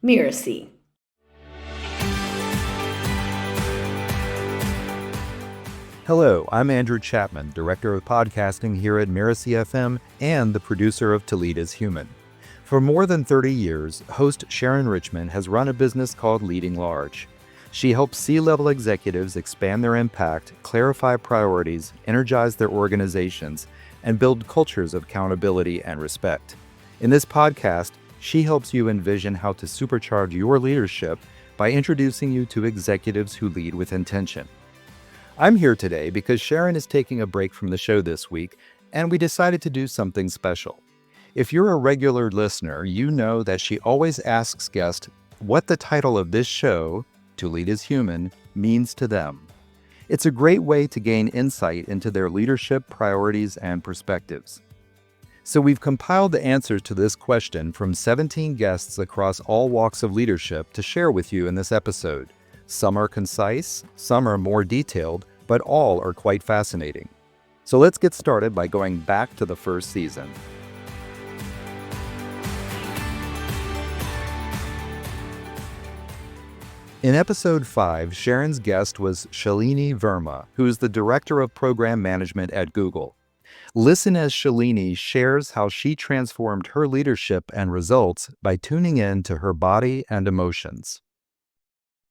Mirasee. Hello, I'm Andrew Chapman, Director of Podcasting here at Mirasee FM and the producer of To Lead is Human. For more than 30 years, host Sharon Richmond has run a business called Leading Large. She helps C-level executives expand their impact, clarify priorities, energize their organizations, and build cultures of accountability and respect. In this podcast, she helps you envision how to supercharge your leadership by introducing you to executives who lead with intention. I'm here today because Sharon is taking a break from the show this week, and we decided to do something special. If you're a regular listener, you know that she always asks guests what the title of this show, To Lead is Human, means to them. It's a great way to gain insight into their leadership priorities and perspectives. So we've compiled the answers to this question from 17 guests across all walks of leadership to share with you in this episode. Some are concise, some are more detailed, but all are quite fascinating. So let's get started by going back to the first season. In episode 5, Sharon's guest was Shalini Verma, who is the Director of Program Management at Google. Listen as Shalini shares how she transformed her leadership and results by tuning in to her body and emotions.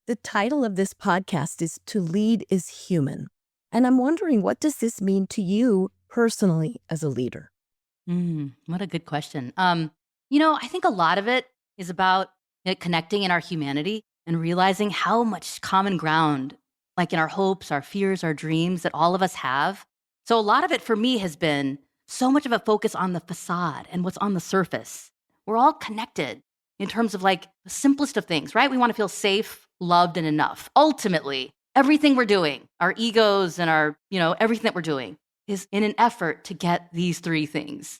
The title of this podcast is To Lead is Human. And I'm wondering, what does this mean to you personally as a leader? What a good question. I think a lot of it is about connecting in our humanity and realizing how much common ground, like in our hopes, our fears, our dreams, that all of us have. So a lot of it for me has been so much of a focus on the facade and what's on the surface. We're all connected in terms of like the simplest of things, right? We want to feel safe, loved, and enough. Ultimately, everything we're doing, our egos and our, everything that we're doing is in an effort to get these three things.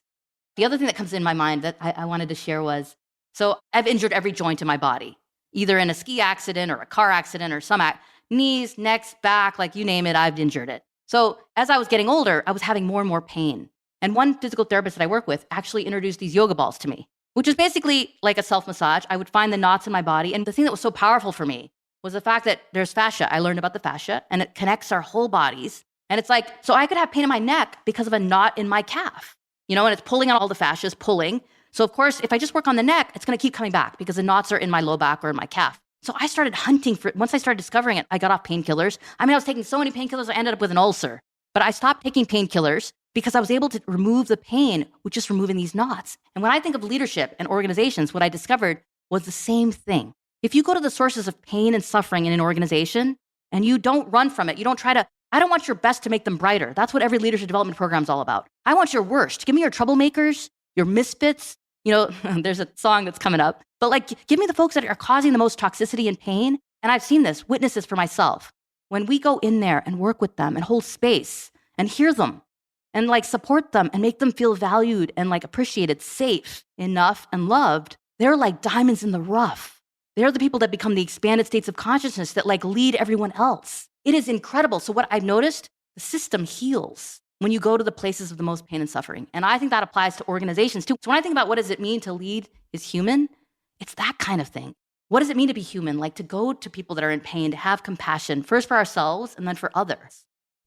The other thing that comes in my mind that I wanted to share was, so I've injured every joint in my body, either in a ski accident or a car accident or knees, necks, back, like you name it, I've injured it. So as I was getting older, I was having more and more pain. And one physical therapist that I work with actually introduced these yoga balls to me, which is basically like a self-massage. I would find the knots in my body. And the thing that was so powerful for me was the fact that there's fascia. I learned about the fascia, and it connects our whole bodies. And it's like, so I could have pain in my neck because of a knot in my calf, and it's pulling on all the fascias, pulling. So of course, if I just work on the neck, it's going to keep coming back because the knots are in my low back or in my calf. So I started hunting for it. Once I started discovering it, I got off painkillers. I was taking so many painkillers, I ended up with an ulcer. But I stopped taking painkillers because I was able to remove the pain with just removing these knots. And when I think of leadership and organizations, what I discovered was the same thing. If you go to the sources of pain and suffering in an organization and you don't run from it, you don't I don't want your best to make them brighter. That's what every leadership development program is all about. I want your worst. Give me your troublemakers, your misfits. There's a song that's coming up, but give me the folks that are causing the most toxicity and pain. And I've seen this, witness this for myself. When we go in there and work with them and hold space and hear them and support them and make them feel valued and appreciated, safe, enough, and loved, they're like diamonds in the rough. They're the people that become the expanded states of consciousness that lead everyone else. It is incredible. So what I've noticed, the system heals when you go to the places of the most pain and suffering. And I think that applies to organizations too. So when I think about what does it mean to lead is human, it's that kind of thing. What does it mean to be human? To go to people that are in pain, to have compassion, first for ourselves and then for others.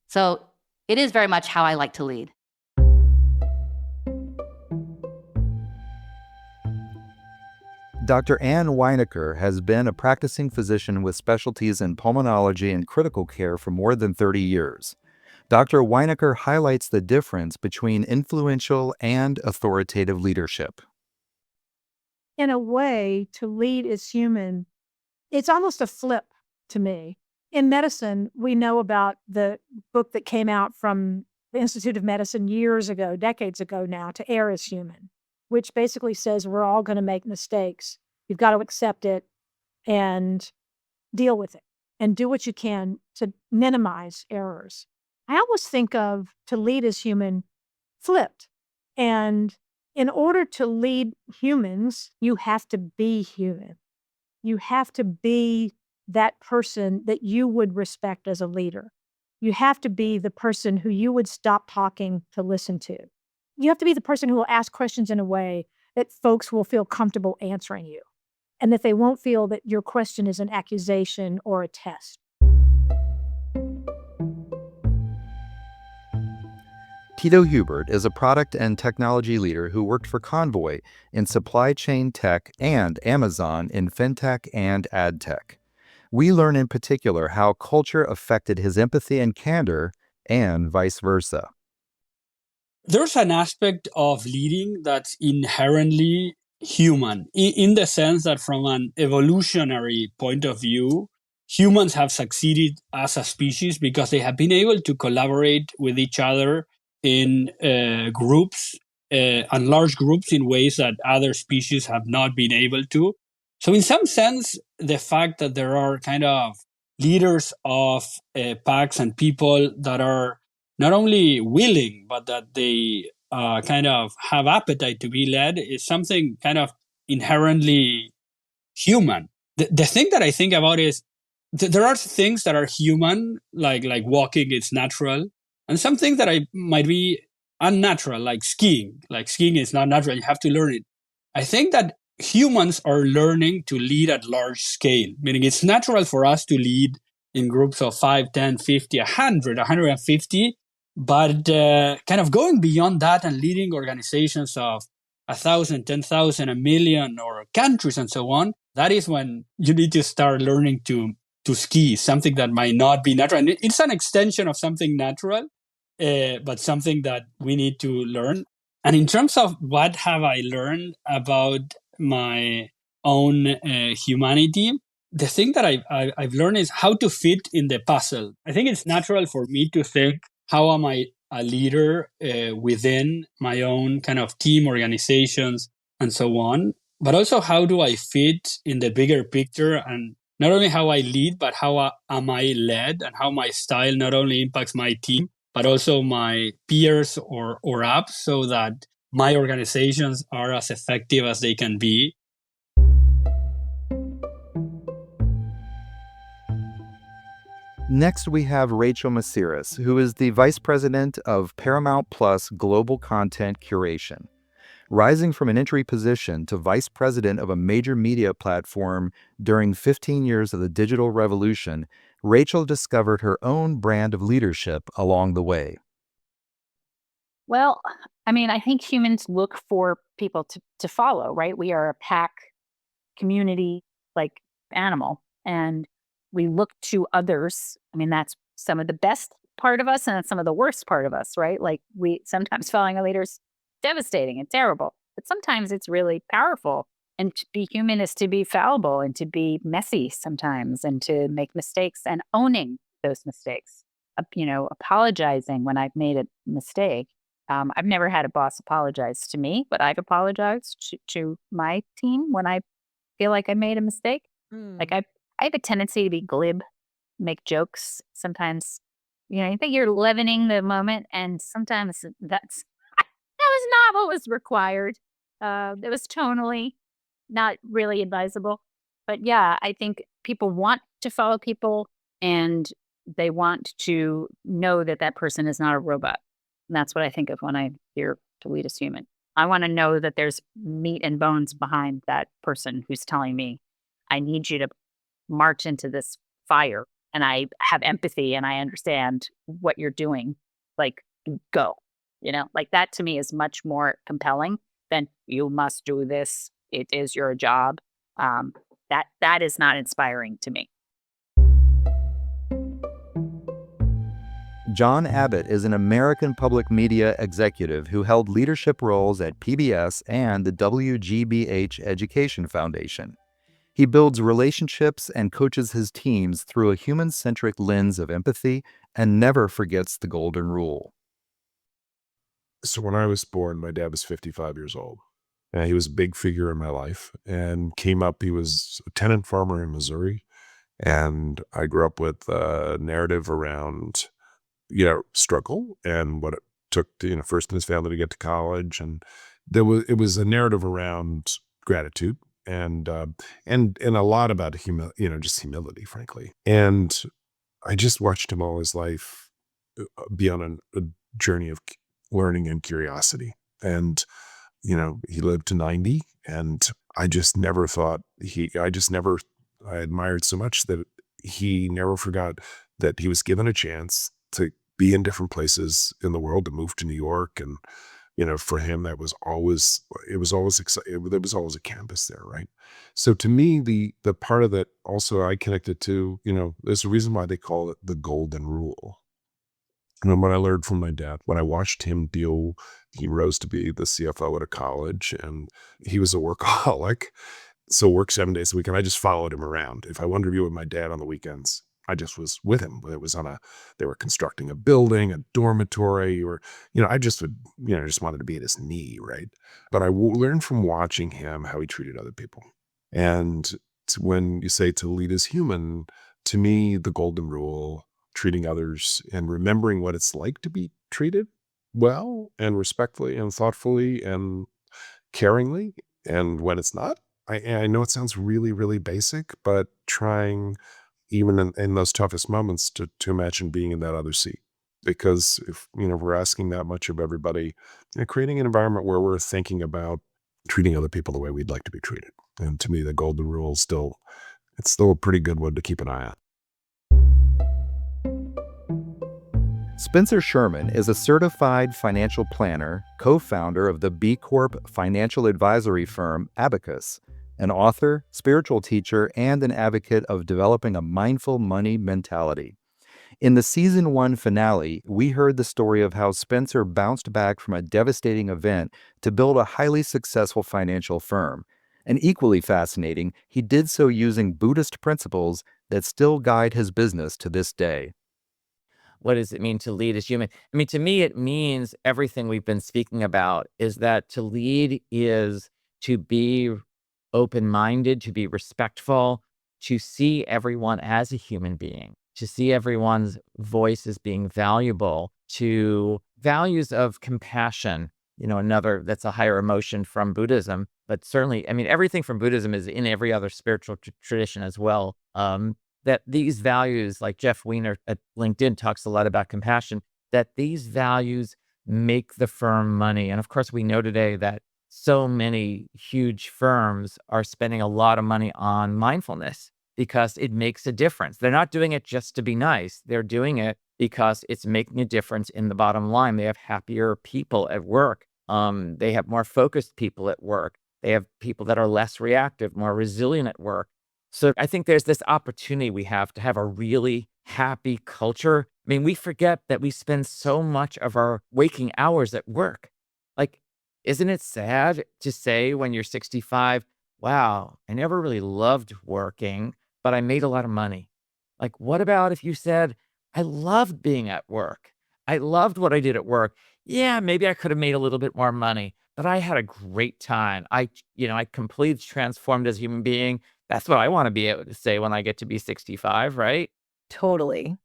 So it is very much how I like to lead. Dr. Ann Weinecker has been a practicing physician with specialties in pulmonology and critical care for more than 30 years. Dr. Weinecker highlights the difference between influential and authoritative leadership. In a way, to lead is human. It's almost a flip to me. In medicine, we know about the book that came out from the Institute of Medicine years ago, decades ago now, To Err is Human, which basically says we're all going to make mistakes. You've got to accept it and deal with it and do what you can to minimize errors. I always think of to lead as human flipped. And in order to lead humans, you have to be human. You have to be that person that you would respect as a leader. You have to be the person who you would stop talking to listen to. You have to be the person who will ask questions in a way that folks will feel comfortable answering you. and that they won't feel that your question is an accusation or a test. Tito Hubert is a product and technology leader who worked for Convoy in supply chain tech and Amazon in fintech and ad tech. We learn in particular how culture affected his empathy and candor, and vice versa. There's an aspect of leading that's inherently human, in the sense that from an evolutionary point of view, humans have succeeded as a species because they have been able to collaborate with each other in groups and large groups in ways that other species have not been able to. So in some sense, the fact that there are kind of leaders of packs and people that are not only willing, but that they kind of have appetite to be led is something kind of inherently human. The thing that I think about is there are things that are human, like walking, it's natural. And some things that might be unnatural, like skiing. Like skiing is not natural, you have to learn it. I think that humans are learning to lead at large scale, meaning it's natural for us to lead in groups of 5, 10, 50, 100, 150. But kind of going beyond that and leading organizations of 1,000, 10,000, a million, or countries and so on, that is when you need to start learning to ski, something that might not be natural. And it's an extension of something natural, but something that we need to learn. And in terms of what have I learned about my own humanity, the thing that I've learned is how to fit in the puzzle. I think it's natural for me to think, how am I a leader within my own kind of team, organizations, and so on? But also, how do I fit in the bigger picture? And not only how I lead, but how am I led, and how my style not only impacts my team, but also my peers or apps, so that my organizations are as effective as they can be. Next, we have Rachel Masiris, who is the Vice President of Paramount Plus Global Content Curation. Rising from an entry position to Vice President of a major media platform during 15 years of the digital revolution, Rachel discovered her own brand of leadership along the way. Well, I mean, I think humans look for people to follow, right? We are a pack community like animal, and we look to others. I mean, that's some of the best part of us and that's some of the worst part of us, right? Like we sometimes following a leader is devastating and terrible, but sometimes it's really powerful. And to be human is to be fallible and to be messy sometimes and to make mistakes and owning those mistakes, apologizing when I've made a mistake. I've never had a boss apologize to me, but I've apologized to my team when I feel like I made a mistake. Like I have a tendency to be glib, make jokes. Sometimes, you think you're leavening the moment, and sometimes that was not what was required. It was tonally not really advisable. But yeah, I think people want to follow people, and they want to know that that person is not a robot. And that's what I think of when I hear to lead as human. I want to know that there's meat and bones behind that person who's telling me, I need you to march into this fire. And I have empathy and I understand what you're doing. Like, go. Like that to me is much more compelling than you must do this. It is your job. That is not inspiring to me. John Abbott is an American public media executive who held leadership roles at PBS and the WGBH Education Foundation. He builds relationships and coaches his teams through a human-centric lens of empathy and never forgets the golden rule. So when I was born, my dad was 55 years old. He was a big figure in my life and came up. He was a tenant farmer in Missouri. And I grew up with a narrative around struggle and what it took to, first in his family to get to college. And it was a narrative around gratitude and a lot about just humility, frankly. And I just watched him all his life be on a journey of learning and curiosity. And, he lived to 90, and I just never thought I admired so much that he never forgot that he was given a chance to be in different places in the world, to move to New York. And, for him, it was always exciting. There was always a canvas there, right? So to me, the part of that also I connected to, there's a reason why they call it the golden rule. And what I learned from my dad, when I watched him deal, he rose to be the CFO at a college, and he was a workaholic. So worked 7 days a week, and I just followed him around. If I wanted to be with my dad on the weekends, I just was with him. It was they were constructing a building, a dormitory, or, I just would, just wanted to be at his knee, right? But I learned from watching him how he treated other people. And when you say to lead as human, to me, the golden rule, treating others and remembering what it's like to be treated well and respectfully and thoughtfully and caringly, and when it's not. I know it sounds really, really basic, but trying even in those toughest moments to imagine being in that other seat. Because if, we're asking that much of everybody, creating an environment where we're thinking about treating other people the way we'd like to be treated. And to me, the golden rule is it's still a pretty good one to keep an eye on. Spencer Sherman is a certified financial planner, co-founder of the B Corp financial advisory firm Abacus, an author, spiritual teacher, and an advocate of developing a mindful money mentality. In the season 1 finale, we heard the story of how Spencer bounced back from a devastating event to build a highly successful financial firm. And equally fascinating, he did so using Buddhist principles that still guide his business to this day. What does it mean to lead as human? I mean, to me, it means everything we've been speaking about, is that to lead is to be open-minded, to be respectful, to see everyone as a human being, to see everyone's voice as being valuable, to values of compassion, another that's a higher emotion from Buddhism. But certainly, I mean, everything from Buddhism is in every other spiritual tradition as well. That these values, like Jeff Weiner at LinkedIn talks a lot about compassion, that these values make the firm money. And of course, we know today that so many huge firms are spending a lot of money on mindfulness because it makes a difference. They're not doing it just to be nice. They're doing it because it's making a difference in the bottom line. They have happier people at work. They have more focused people at work. They have people that are less reactive, more resilient at work. So I think there's this opportunity we have to have a really happy culture. I mean, we forget that we spend so much of our waking hours at work. Like, isn't it sad to say when you're 65, wow, I never really loved working, but I made a lot of money? Like, what about if you said, I loved being at work. I loved what I did at work. Yeah, maybe I could have made a little bit more money, but I had a great time. I completely transformed as a human being. That's what I want to be able to say when I get to be 65, right? Totally.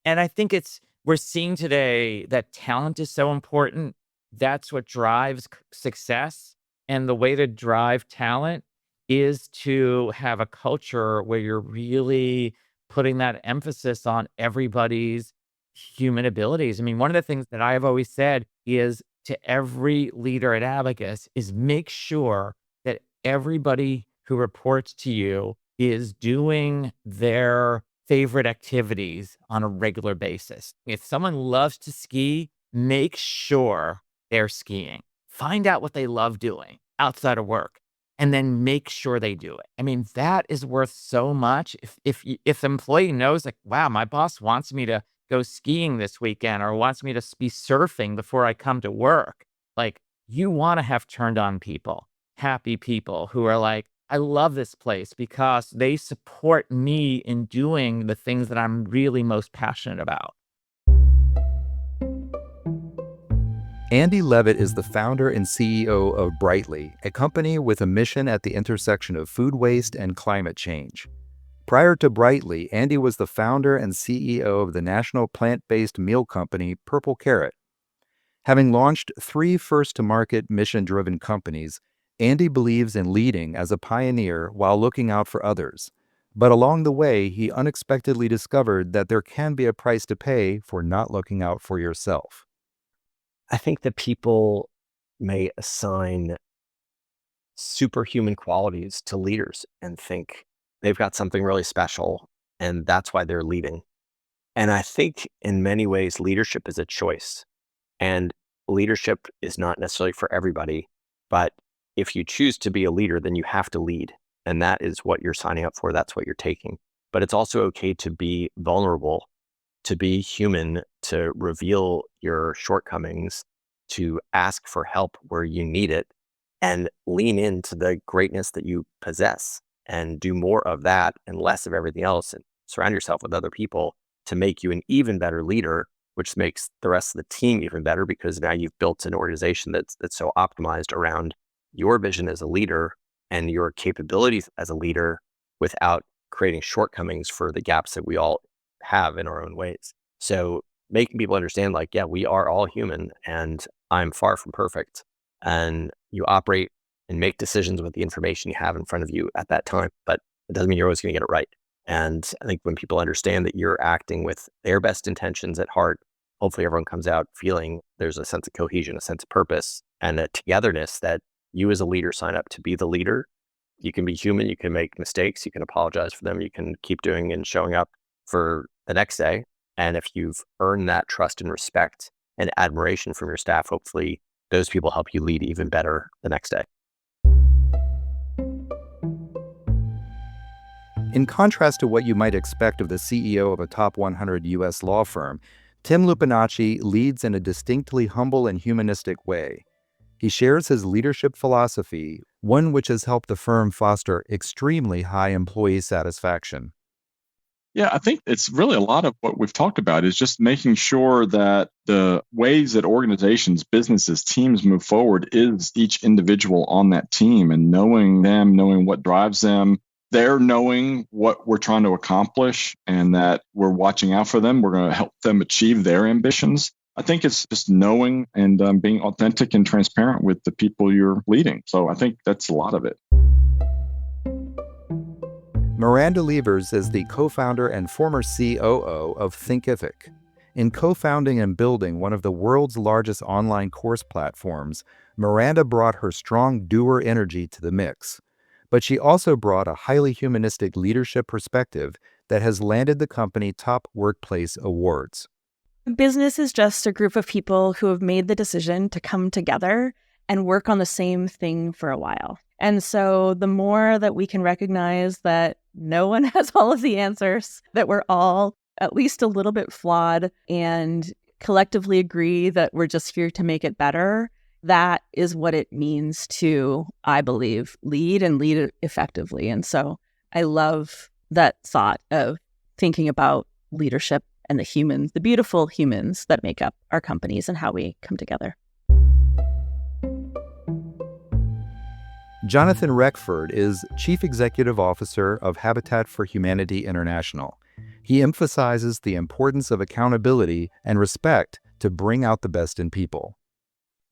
And I think we're seeing today that talent is so important. That's what drives success. And the way to drive talent is to have a culture where you're really putting that emphasis on everybody's human abilities. I mean, one of the things that I have always said is to every leader at Abacus is make sure that everybody who reports to you is doing their favorite activities on a regular basis. If someone loves to ski, make sure they're skiing. Find out what they love doing outside of work, and then make sure they do it. I mean, that is worth so much. If the employee knows, like, wow, my boss wants me to go skiing this weekend or wants me to be surfing before I come to work, like, you want to have turned on people, happy people who are like, I love this place because they support me in doing the things that I'm really most passionate about. Andy Levitt is the founder and CEO of Brightly, a company with a mission at the intersection of food waste and climate change. Prior to Brightly, Andy was the founder and CEO of the national plant-based meal company Purple Carrot. Having launched 3 first-to-market mission-driven companies, Andy believes in leading as a pioneer while looking out for others. But along the way, he unexpectedly discovered that there can be a price to pay for not looking out for yourself. I think that people may assign superhuman qualities to leaders and think they've got something really special and that's why they're leading. And I think in many ways, leadership is a choice, and leadership is not necessarily for everybody. But if you choose to be a leader, then you have to lead. And that is what you're signing up for. That's what you're taking. But it's also okay to be vulnerable, to be human, to reveal your shortcomings, to ask for help where you need it, and lean into the greatness that you possess and do more of that and less of everything else, and surround yourself with other people to make you an even better leader, which makes the rest of the team even better, because now you've built an organization that's so optimized around your vision as a leader and your capabilities as a leader without creating shortcomings for the gaps that we all have in our own ways. So making people understand, like, yeah, we are all human and I'm far from perfect. And you operate and make decisions with the information you have in front of you at that time, but it doesn't mean you're always going to get it right. And I think when people understand that you're acting with their best intentions at heart, hopefully everyone comes out feeling there's a sense of cohesion, a sense of purpose, and a togetherness that you as a leader sign up to be the leader. You can be human, you can make mistakes, you can apologize for them, you can keep doing and showing up for the next day. And if you've earned that trust and respect and admiration from your staff, hopefully those people help you lead even better the next day. In contrast to what you might expect of the CEO of a top 100 U.S. law firm, Tim Lupinacci leads in a distinctly humble and humanistic way. He shares his leadership philosophy, one which has helped the firm foster extremely high employee satisfaction. Yeah, I think it's really a lot of what we've talked about is just making sure that the ways that organizations, businesses, teams move forward is each individual on that team, and knowing them, knowing what drives them, they're knowing what we're trying to accomplish and that we're watching out for them. We're going to help them achieve their ambitions. I think it's just knowing and being authentic and transparent with the people you're leading. So I think that's a lot of it. Miranda Levers is the co-founder and former COO of Thinkific. In co-founding and building one of the world's largest online course platforms, Miranda brought her strong doer energy to the mix. But she also brought a highly humanistic leadership perspective that has landed the company top workplace awards. Business is just a group of people who have made the decision to come together and work on the same thing for a while. And so the more that we can recognize that no one has all of the answers, that we're all at least a little bit flawed, and collectively agree that we're just here to make it better, that is what it means to, I believe, lead and lead effectively. And so I love that thought of thinking about leadership and the humans, the beautiful humans that make up our companies and how we come together. Jonathan Reckford is Chief Executive Officer of Habitat for Humanity International. He emphasizes the importance of accountability and respect to bring out the best in people.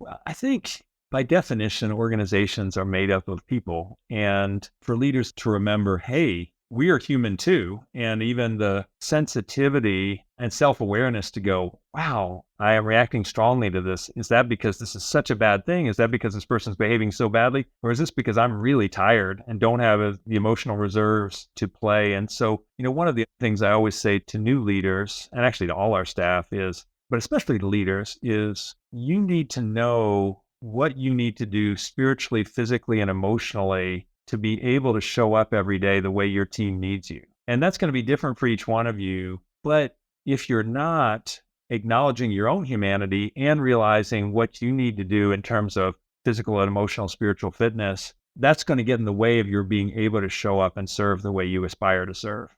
Well, I think by definition, organizations are made up of people. And for leaders to remember, hey, we are human too. And even the sensitivity and self-awareness to go, wow, I am reacting strongly to this. Is that because this is such a bad thing? Is that because this person's behaving so badly? Or is this because I'm really tired and don't have the emotional reserves to play? And so, one of the things I always say to new leaders, and actually to all our staff is, but especially to leaders, is you need to know what you need to do spiritually, physically, and emotionally to be able to show up every day the way your team needs you. And that's going to be different for each one of you. But if you're not acknowledging your own humanity and realizing what you need to do in terms of physical and emotional, spiritual fitness, that's going to get in the way of your being able to show up and serve the way you aspire to serve.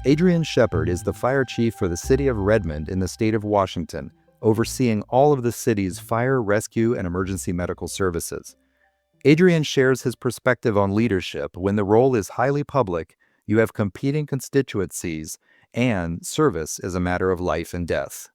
Adrian Shepard is the fire chief for the city of Redmond in the state of Washington, overseeing all of the city's fire, rescue, and emergency medical services. Adrian shares his perspective on leadership when the role is highly public, you have competing constituencies, and service is a matter of life and death.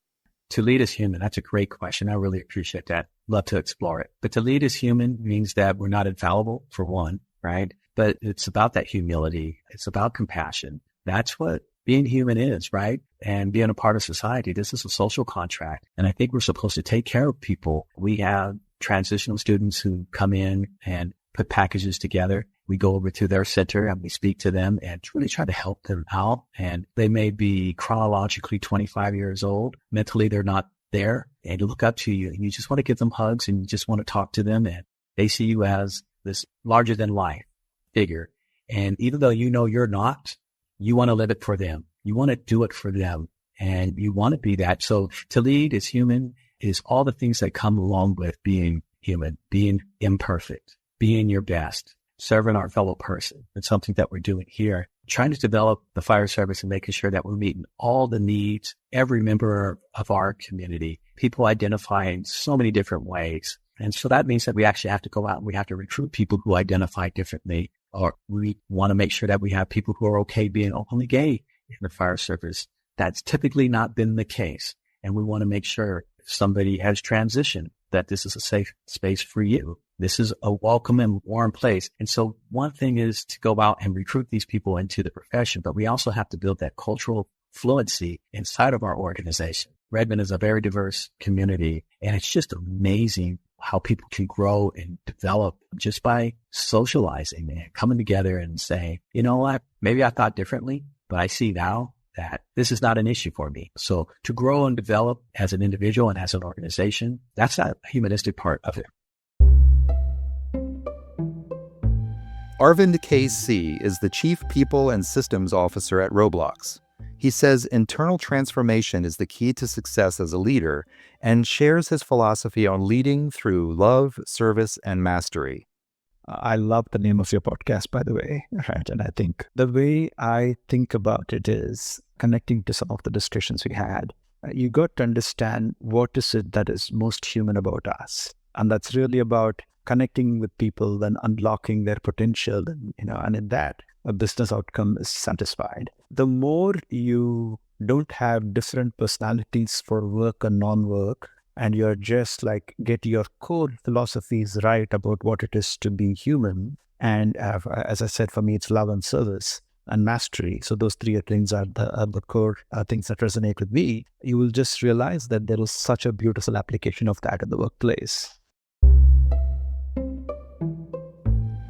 To lead as human, that's a great question. I really appreciate that. Love to explore it. But to lead as human means that we're not infallible, for one, right? But it's about that humility. It's about compassion. That's what being human is, right? And being a part of society. This is a social contract. And I think we're supposed to take care of people. We have transitional students who come in and put packages together. We go over to their center and we speak to them and really try to help them out. And they may be chronologically 25 years old. Mentally, they're not there, and they look up to you and you just want to give them hugs and you just want to talk to them. And they see you as this larger than life figure. And even though you know you're not, you want to live it for them. You want to do it for them and you want to be that. So to lead as human is all the things that come along with being human, being imperfect, being your best, serving our fellow person. It's something that we're doing here, trying to develop the fire service and making sure that we're meeting all the needs, every member of our community, people identify in so many different ways. And so that means that we actually have to go out and we have to recruit people who identify differently, or we want to make sure that we have people who are okay being openly gay in the fire service. That's typically not been the case. And we want to make sure if somebody has transitioned, that this is a safe space for you. This is a welcome and warm place. And so one thing is to go out and recruit these people into the profession, but we also have to build that cultural fluency inside of our organization. Redmond is a very diverse community, and it's just amazing how people can grow and develop just by socializing and coming together and saying, you know what, maybe I thought differently, but I see now that this is not an issue for me. So to grow and develop as an individual and as an organization, that's that humanistic part of it. Arvind K.C. is the Chief People and Systems Officer at Roblox. He says internal transformation is the key to success as a leader and shares his philosophy on leading through love, service, and mastery. I love the name of your podcast, by the way. Right. And I think the way I think about it is connecting to some of the discussions we had. You got to understand what is it that is most human about us. And that's really about connecting with people and unlocking their potential. And in that, a business outcome is satisfied. The more you don't have different personalities for work and non-work, and you're just like get your core philosophies right about what it is to be human. And as I said, for me, it's love and service and mastery. So those three things are the core things that resonate with me. You will just realize that there is such a beautiful application of that in the workplace.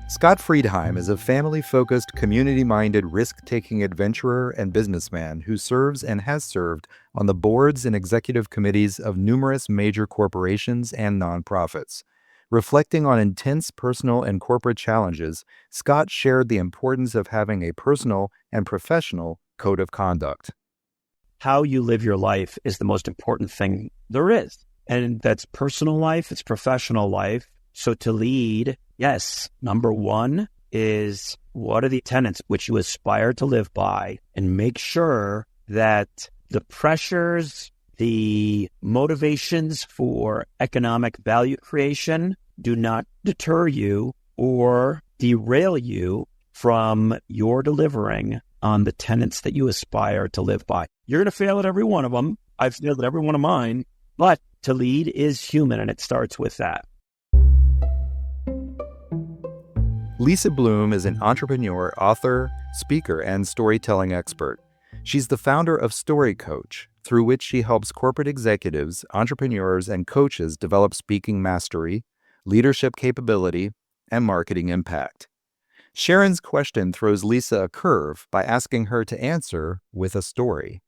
Scott Friedheim is a family-focused, community-minded, risk-taking adventurer and businessman who serves and has served on the boards and executive committees of numerous major corporations and nonprofits. Reflecting on intense personal and corporate challenges, Scott shared the importance of having a personal and professional code of conduct. How you live your life is the most important thing there is. And that's personal life, it's professional life. So to lead, yes, number one is what are the tenets which you aspire to live by, and make sure that the pressures, the motivations for economic value creation do not deter you or derail you from your delivering on the tenets that you aspire to live by. You're going to fail at every one of them. I've failed at every one of mine, but to lead is human, and it starts with that. Lisa Bloom is an entrepreneur, author, speaker, and storytelling expert. She's the founder of Story Coach, through which she helps corporate executives, entrepreneurs, and coaches develop speaking mastery, leadership capability, and marketing impact. Sharon's question throws Lisa a curve by asking her to answer with a story.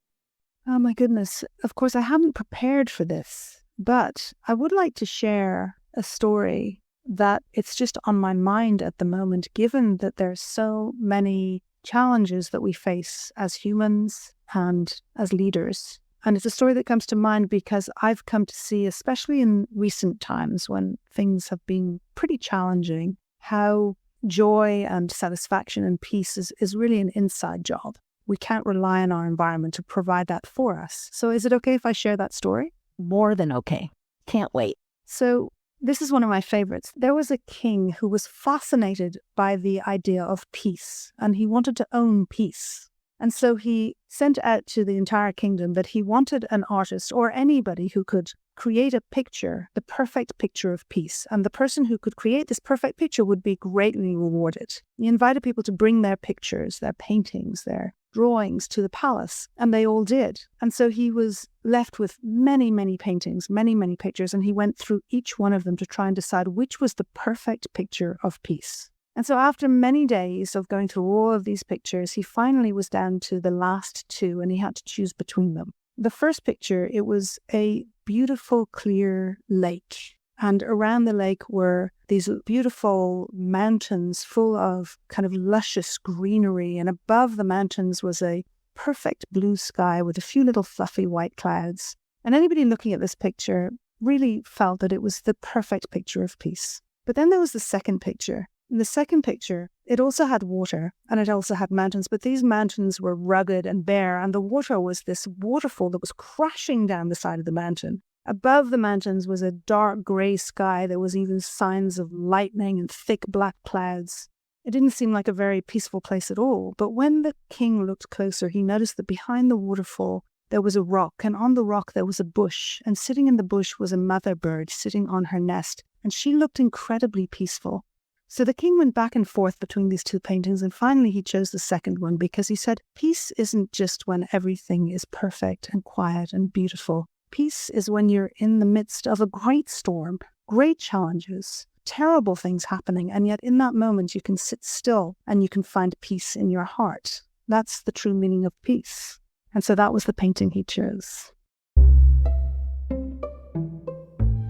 Oh my goodness. Of course, I haven't prepared for this, but I would like to share a story that it's just on my mind at the moment, given that there's so many challenges that we face as humans and as leaders. And it's a story that comes to mind because I've come to see, especially in recent times when things have been pretty challenging, how joy and satisfaction and peace is really an inside job. We can't rely on our environment to provide that for us. So is it okay if I share that story? More than okay. Can't wait. So this is one of my favorites. There was a king who was fascinated by the idea of peace, and he wanted to own peace. And so he sent out to the entire kingdom that he wanted an artist or anybody who could create a picture, the perfect picture of peace. And the person who could create this perfect picture would be greatly rewarded. He invited people to bring their pictures, their paintings, their drawings to the palace, and they all did. And so he was left with many, many paintings, many, many pictures, and he went through each one of them to try and decide which was the perfect picture of peace. And so after many days of going through all of these pictures, he finally was down to the last two, and he had to choose between them. The first picture, it was a beautiful, clear lake. And around the lake were these beautiful mountains full of kind of luscious greenery. And above the mountains was a perfect blue sky with a few little fluffy white clouds. And anybody looking at this picture really felt that it was the perfect picture of peace. But then there was the second picture. In the second picture, it also had water and it also had mountains, but these mountains were rugged and bare, and the water was this waterfall that was crashing down the side of the mountain. Above the mountains was a dark grey sky. There was even signs of lightning and thick black clouds. It didn't seem like a very peaceful place at all, but when the king looked closer, he noticed that behind the waterfall there was a rock, and on the rock there was a bush, and sitting in the bush was a mother bird sitting on her nest, and she looked incredibly peaceful. So the king went back and forth between these two paintings, and finally he chose the second one because he said, peace isn't just when everything is perfect and quiet and beautiful. Peace is when you're in the midst of a great storm, great challenges, terrible things happening, and yet in that moment you can sit still and you can find peace in your heart. That's the true meaning of peace. And so that was the painting he chose.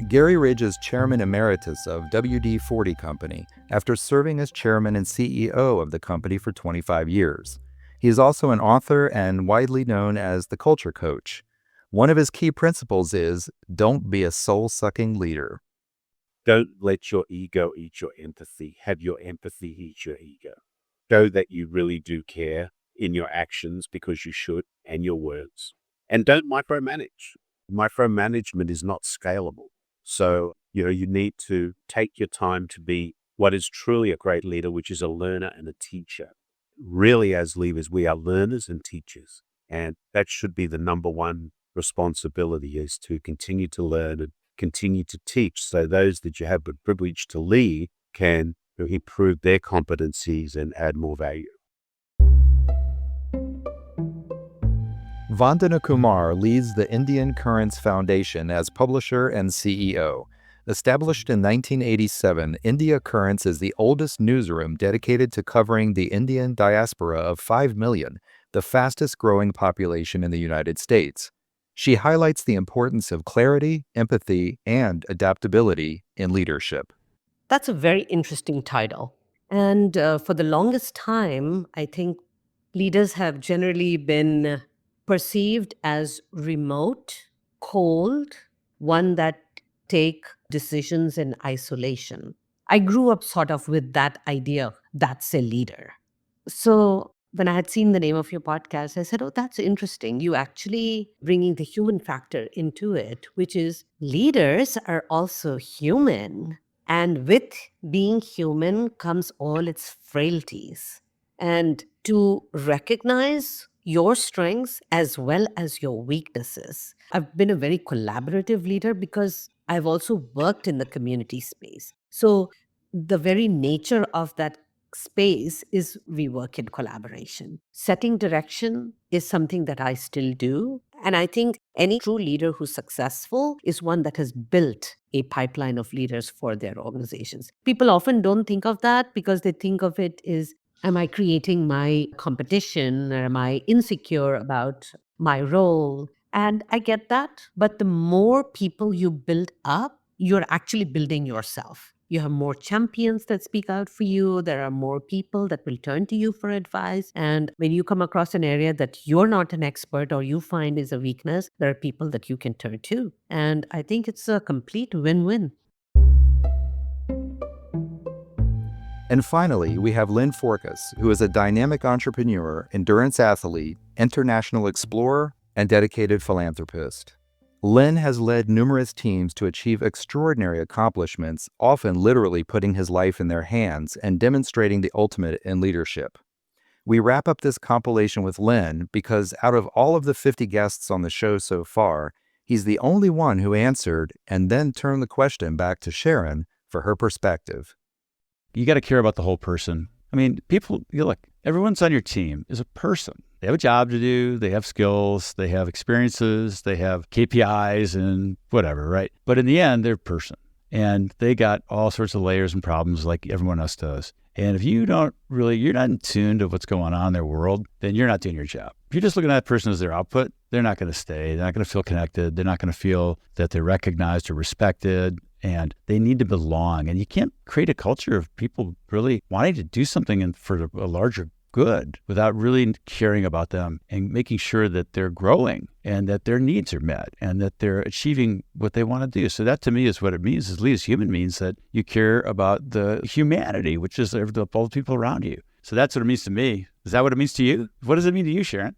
Gary Ridge is Chairman Emeritus of WD-40 Company after serving as Chairman and CEO of the company for 25 years. He is also an author and widely known as the Culture Coach. One of his key principles is, don't be a soul-sucking leader. Don't let your ego eat your empathy. Have your empathy eat your ego. Show that you really do care in your actions, because you should, and your words. And don't micromanage. Micromanagement is not scalable. So, you need to take your time to be what is truly a great leader, which is a learner and a teacher. Really, as leaders, we are learners and teachers. And that should be the number one responsibility, is to continue to learn and continue to teach, so those that you have the privilege to lead can improve their competencies and add more value. Vandana Kumar leads the Indian Currents Foundation as publisher and CEO. Established in 1987, India Currents is the oldest newsroom dedicated to covering the Indian diaspora of 5 million, the fastest growing population in the United States. She highlights the importance of clarity, empathy, and adaptability in leadership. That's a very interesting title. And for the longest time, I think leaders have generally been perceived as remote, cold, one that take decisions in isolation. I grew up sort of with that idea, that's a leader. So when I had seen the name of your podcast, I said, oh, that's interesting. You actually bringing the human factor into it, which is leaders are also human. And with being human comes all its frailties. And to recognize your strengths as well as your weaknesses. I've been a very collaborative leader because I've also worked in the community space. So the very nature of that space is we work in collaboration. Setting direction is something that I still do. And I think any true leader who's successful is one that has built a pipeline of leaders for their organizations. People often don't think of that because they think of it as, am I creating my competition, or am I insecure about my role? And I get that. But the more people you build up, you're actually building yourself. You have more champions that speak out for you. There are more people that will turn to you for advice. And when you come across an area that you're not an expert or you find is a weakness, there are people that you can turn to. And I think it's a complete win-win. And finally, we have Lynn Forkas, who is a dynamic entrepreneur, endurance athlete, international explorer, and dedicated philanthropist. Lynn has led numerous teams to achieve extraordinary accomplishments, often literally putting his life in their hands and demonstrating the ultimate in leadership. We wrap up this compilation with Lynn because out of all of the 50 guests on the show so far, he's the only one who answered and then turned the question back to Sharon for her perspective. You got to care about the whole person. I mean, people, look, everyone's on your team is a person. They have a job to do, they have skills, they have experiences, they have KPIs and whatever, right? But in the end, they're a person. And they got all sorts of layers and problems like everyone else does. And if you're not in tune to what's going on in their world, then you're not doing your job. If you're just looking at that person as their output, they're not going to stay. They're not going to feel connected. They're not going to feel that they're recognized or respected. And they need to belong. And you can't create a culture of people really wanting to do something for a larger good without really caring about them and making sure that they're growing and that their needs are met and that they're achieving what they want to do. So that to me is what it means. Is lead as human means that you care about the humanity, which is all the people around you. So that's what it means to me. Is that what it means to you? What does it mean to you, Sharon?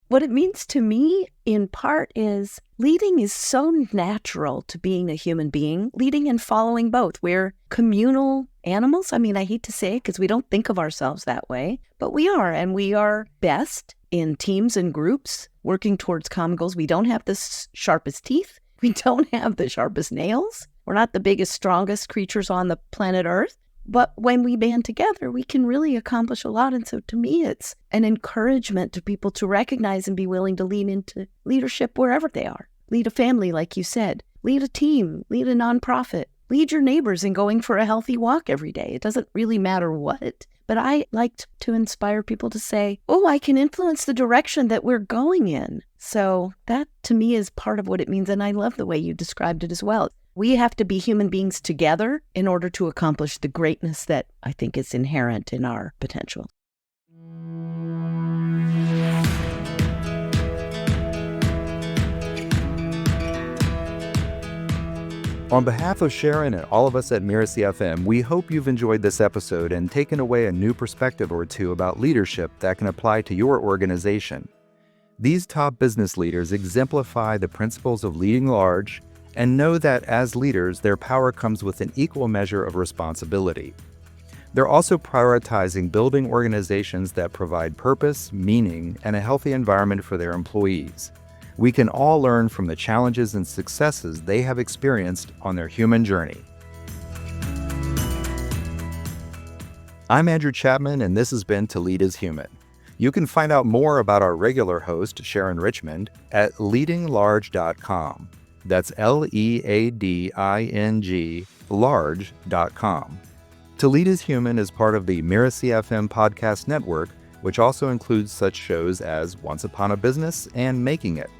What it means to me, in part, is leading is so natural to being a human being, leading and following both. We're communal animals. I mean, I hate to say it because we don't think of ourselves that way, but we are, and we are best in teams and groups working towards common goals. We don't have the sharpest teeth. We don't have the sharpest nails. We're not the biggest, strongest creatures on the planet Earth. But when we band together, we can really accomplish a lot. And so to me, it's an encouragement to people to recognize and be willing to lean into leadership wherever they are. Lead a family, like you said. Lead a team. Lead a nonprofit. Lead your neighbors in going for a healthy walk every day. It doesn't really matter what. But I like to inspire people to say, oh, I can influence the direction that we're going in. So that, to me, is part of what it means. And I love the way you described it as well. We have to be human beings together in order to accomplish the greatness that I think is inherent in our potential. On behalf of Sharon and all of us at Mirasee FM, we hope you've enjoyed this episode and taken away a new perspective or two about leadership that can apply to your organization. These top business leaders exemplify the principles of leading large and know that as leaders, their power comes with an equal measure of responsibility. They're also prioritizing building organizations that provide purpose, meaning, and a healthy environment for their employees. We can all learn from the challenges and successes they have experienced on their human journey. I'm Andrew Chapman, and this has been To Lead is Human. You can find out more about our regular host, Sharon Richmond, at leadinglarge.com. That's LEADING large.com. To Lead is Human is part of the Mirasee FM podcast network, which also includes such shows as Once Upon a Business and Making It.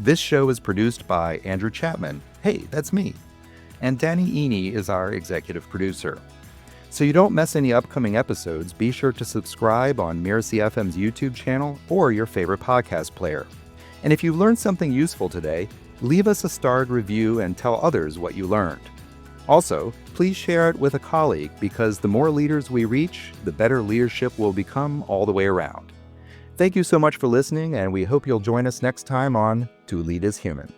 This show is produced by Andrew Chapman. Hey, that's me. And Danny Eny is our executive producer. So you don't miss any upcoming episodes, be sure to subscribe on Mirasee FM's YouTube channel or your favorite podcast player. And if you learned something useful today, leave us a starred review and tell others what you learned. Also, please share it with a colleague because the more leaders we reach, the better leadership will become all the way around. Thank you so much for listening, and we hope you'll join us next time on To Lead is Human.